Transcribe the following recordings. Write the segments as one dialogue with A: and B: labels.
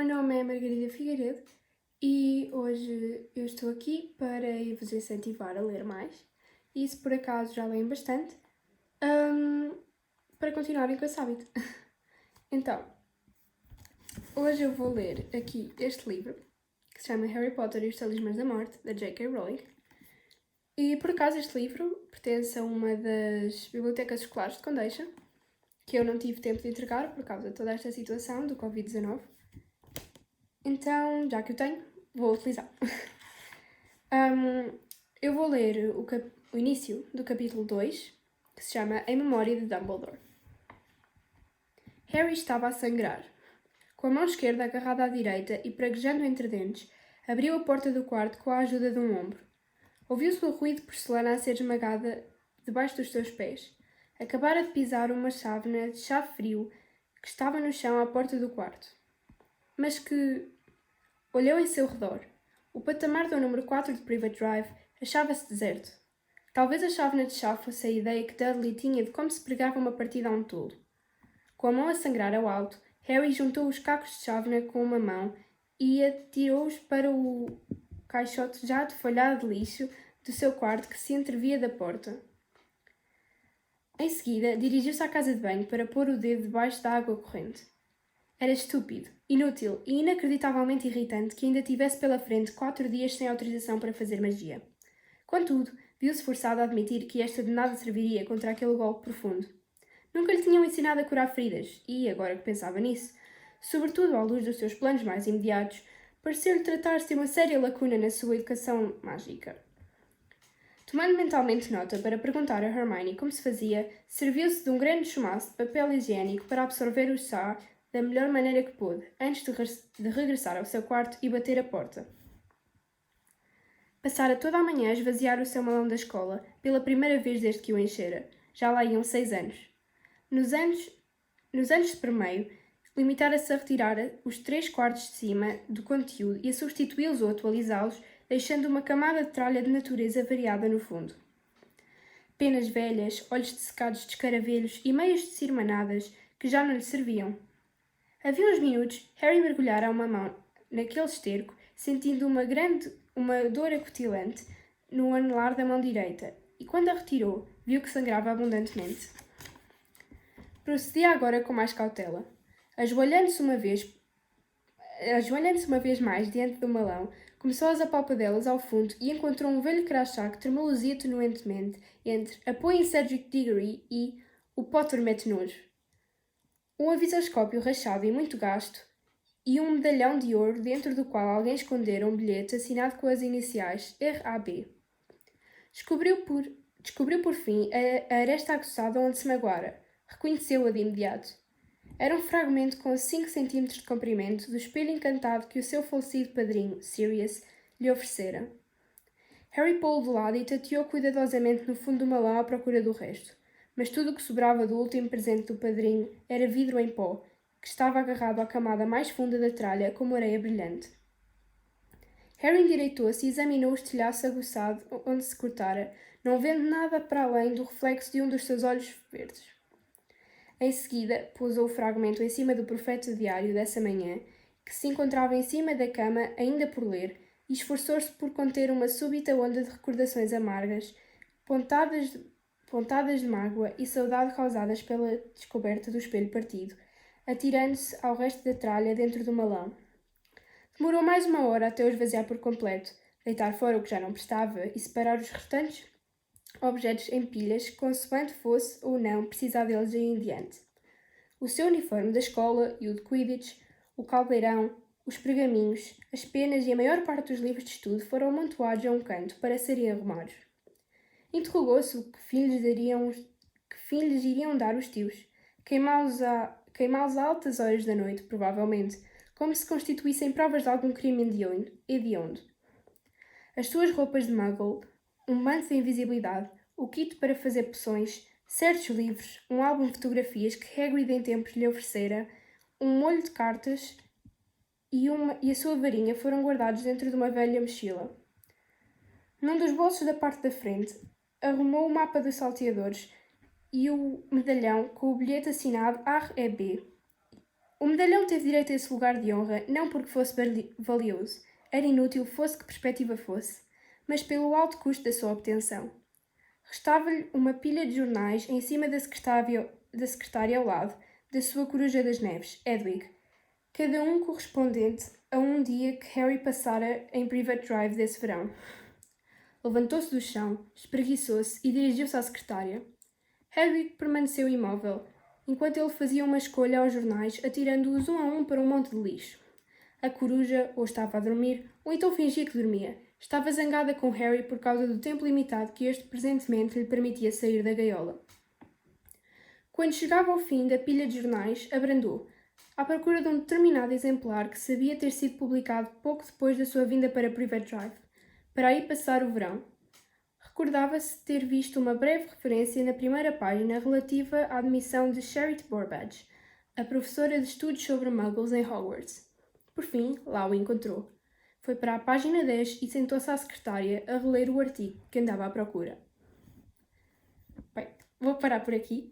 A: meu nome é Margarida Figueiredo e hoje eu estou aqui para vos incentivar a ler mais, e se por acaso já leem bastante, para continuarem com esse hábito. Então, hoje eu vou ler aqui este livro, que se chama Harry Potter e os Talismãs da Morte, da J.K. Rowling. E por acaso este livro pertence a uma das bibliotecas escolares de Condeixa, que eu não tive tempo de entregar por causa de toda esta situação do Covid-19. Então, já que o tenho, vou utilizar. Eu vou ler o início do capítulo 2, que se chama Em Memória de Dumbledore. Harry estava a sangrar. Com a mão esquerda agarrada à direita e praguejando entre dentes, abriu a porta do quarto com a ajuda de um ombro. Ouviu-se o ruído de porcelana a ser esmagada debaixo dos seus pés. Acabara de pisar uma chávena de chá frio que estava no chão à porta do quarto. Mas que... Olhou em seu redor. O patamar do número 4 de Privet Drive achava-se deserto. Talvez a chávena de chá fosse a ideia que Dudley tinha de como se pregava uma partida a um tolo. Com a mão a sangrar ao alto, Harry juntou os cacos de chávena com uma mão e atirou-os para o caixote já defalhado de lixo do seu quarto que se entrevia da porta. Em seguida, dirigiu-se à casa de banho para pôr o dedo debaixo da água corrente. Era estúpido, inútil e inacreditavelmente irritante que ainda tivesse pela frente 4 dias sem autorização para fazer magia. Contudo, viu-se forçado a admitir que esta de nada serviria contra aquele golpe profundo. Nunca lhe tinham ensinado a curar feridas e, agora que pensava nisso, sobretudo à luz dos seus planos mais imediatos, pareceu-lhe tratar-se de uma séria lacuna na sua educação mágica. Tomando mentalmente nota para perguntar a Hermione como se fazia, serviu-se de um grande chumaço de papel higiênico para absorver o chá da melhor maneira que pôde, antes de regressar ao seu quarto e bater a porta. Passara toda a manhã a esvaziar o seu malão da escola, pela primeira vez desde que o enchera. Já lá iam 6 anos. Nos anos de primeiro, limitara-se a retirar os 3/4 de cima do conteúdo e a substituí-los ou atualizá-los, deixando uma camada de tralha de natureza variada no fundo. Penas velhas, olhos dessecados de escaravelhos e meias de cirmanadas que já não lhe serviam. Havia uns minutos, Harry mergulhara uma mão naquele esterco, sentindo uma dor acutilante no anelar da mão direita, e quando a retirou, viu que sangrava abundantemente. Procedia agora com mais cautela. Ajoelhando-se uma vez mais diante do malão, começou as apalpadelas ao fundo e encontrou um velho crachá que tremeluzia tenuentemente entre Apoiem Cedric Diggory e O Potter mete nojo. Um avisoscópio rachado e muito gasto, e um medalhão de ouro dentro do qual alguém escondera um bilhete assinado com as iniciais R.A.B. Descobriu por fim a aresta aguçada onde se magoara. Reconheceu-a de imediato. Era um fragmento com 5 cm de comprimento do espelho encantado que o seu falecido padrinho, Sirius, lhe oferecera. Harry pô-lo de lado e tateou cuidadosamente no fundo do malão à procura do resto. Mas tudo o que sobrava do último presente do padrinho era vidro em pó, que estava agarrado à camada mais funda da tralha como areia brilhante. Harry endireitou-se e examinou o estilhaço aguçado onde se cortara, não vendo nada para além do reflexo de um dos seus olhos verdes. Em seguida, pousou o fragmento em cima do profeta diário dessa manhã, que se encontrava em cima da cama ainda por ler, e esforçou-se por conter uma súbita onda de recordações amargas, pontadas de mágoa e saudade causadas pela descoberta do espelho partido, atirando-se ao resto da tralha dentro do malão. Demorou mais 1 hora até o esvaziar por completo, deitar fora o que já não prestava e separar os restantes objetos em pilhas, consoante fosse ou não precisar deles em diante. O seu uniforme da escola e o de Quidditch, o caldeirão, os pergaminhos, as penas e a maior parte dos livros de estudo foram amontoados a um canto para serem arrumados. Interrogou-se o que fim lhes iriam dar os tios, queimá-los a altas horas da noite, provavelmente, como se constituíssem provas de algum crime hediondo. As suas roupas de muggle, um manto de invisibilidade, o kit para fazer poções, certos livros, um álbum de fotografias que Hagrid em tempos lhe oferecera, um molho de cartas e a sua varinha foram guardados dentro de uma velha mochila. Num dos bolsos da parte da frente, arrumou o mapa dos salteadores e o medalhão com o bilhete assinado R.E.B., O medalhão teve direito a esse lugar de honra não porque fosse valioso, era inútil fosse que perspectiva fosse, mas pelo alto custo da sua obtenção. Restava-lhe uma pilha de jornais em cima da secretária ao lado da sua coruja das neves, Hedwig, cada um correspondente a um dia que Harry passara em Private Drive desse verão. Levantou-se do chão, espreguiçou-se e dirigiu-se à secretária. Hedwig permaneceu imóvel, enquanto ele fazia uma escolha aos jornais, atirando-os um a um para um monte de lixo. A coruja ou estava a dormir, ou então fingia que dormia. Estava zangada com Harry por causa do tempo limitado que este presentemente lhe permitia sair da gaiola. Quando chegava ao fim da pilha de jornais, abrandou, à procura de um determinado exemplar que sabia ter sido publicado pouco depois da sua vinda para Private Drive, para aí passar o verão. Recordava-se ter visto uma breve referência na primeira página relativa à admissão de Charity Burbage, a professora de estudos sobre muggles em Hogwarts. Por fim, lá o encontrou. Foi para a página 10 e sentou-se à secretária a reler o artigo que andava à procura. Bem, vou parar por aqui.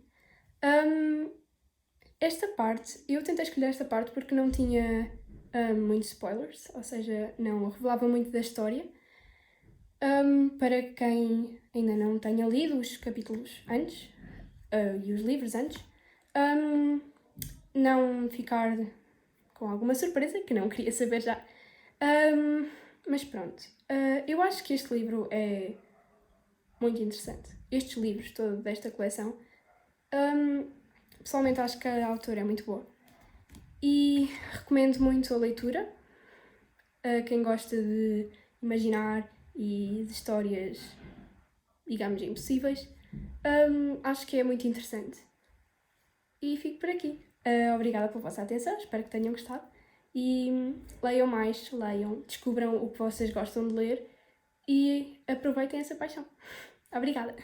A: Esta parte, eu tentei escolher esta parte porque não tinha muitos spoilers, ou seja, não revelava muito da história. Para quem ainda não tenha lido os capítulos antes, e os livros antes, não ficar com alguma surpresa, que não queria saber já. Mas pronto, eu acho que este livro é muito interessante. Estes livros, todos desta coleção, pessoalmente acho que a autora é muito boa. E recomendo muito a leitura a quem gosta de imaginar e de histórias, digamos, impossíveis. Acho que é muito interessante. E fico por aqui. Obrigada pela vossa atenção, espero que tenham gostado. E leiam mais, descubram o que vocês gostam de ler e aproveitem essa paixão. Obrigada!